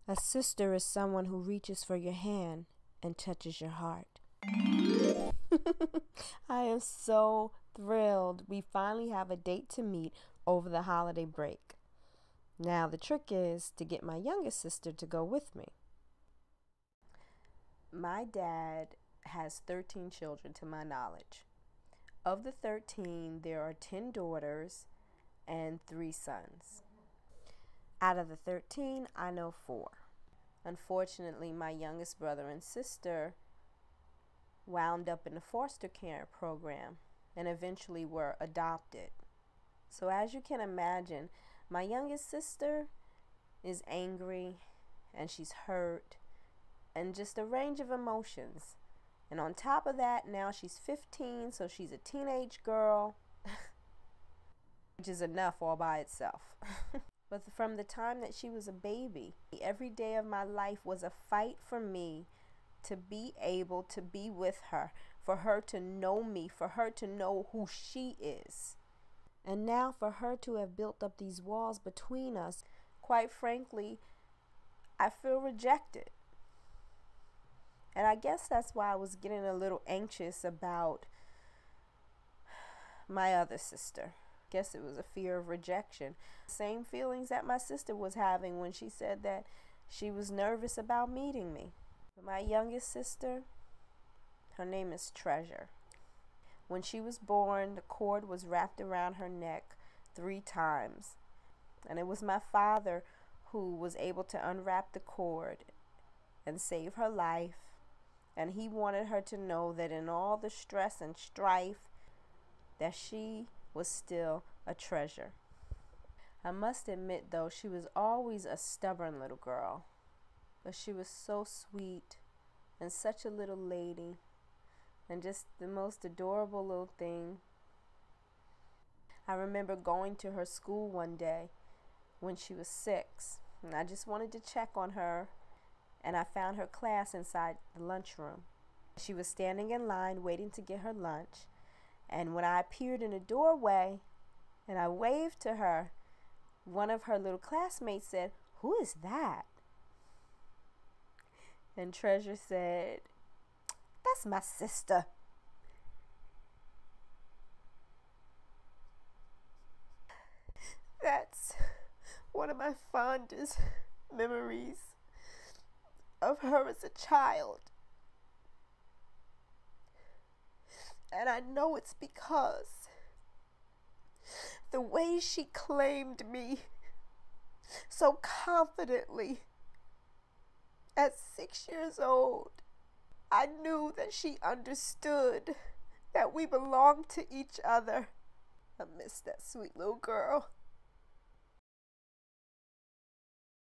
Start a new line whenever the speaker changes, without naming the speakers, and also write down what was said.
A sister is someone who reaches for your hand and touches your heart. I am so thrilled we finally have a date to meet over the holiday break. Now the trick is to get my youngest sister to go with me. My dad has 13 children to my knowledge. Of the 13, there are 10 daughters and 3 sons. Out of the 13, I know 4. Unfortunately, my youngest brother and sister wound up in the foster care program and eventually were adopted. So as you can imagine, my youngest sister is angry and she's hurt and just a range of emotions. And on top of that, now she's 15, so she's a teenage girl, which is enough all by itself. But from the time that she was a baby, every day of my life was a fight for me to be able to be with her, for her to know me, for her to know who she is. And now for her to have built up these walls between us, quite frankly, I feel rejected. And I guess that's why I was getting a little anxious about my other sister. Guess it was a fear of rejection. Same feelings that my sister was having when she said that she was nervous about meeting me. My youngest sister, her name is Treasure. When she was born, the cord was wrapped around her neck 3 times. And it was my father who was able to unwrap the cord and save her life. And he wanted her to know that in all the stress and strife, that she was still a treasure. I must admit though, she was always a stubborn little girl. But she was so sweet and such a little lady and just the most adorable little thing. I remember going to her school one day when she was 6 and I just wanted to check on her, and I found her class inside the lunchroom. She was standing in line waiting to get her lunch, and when I appeared in the doorway and I waved to her, one of her little classmates said, "Who is that?" And Treasure said, "That's my sister." That's one of my fondest memories of her as a child. And I know it's because the way she claimed me so confidently at 6 years old, I knew that she understood that we belonged to each other. I miss that sweet little girl.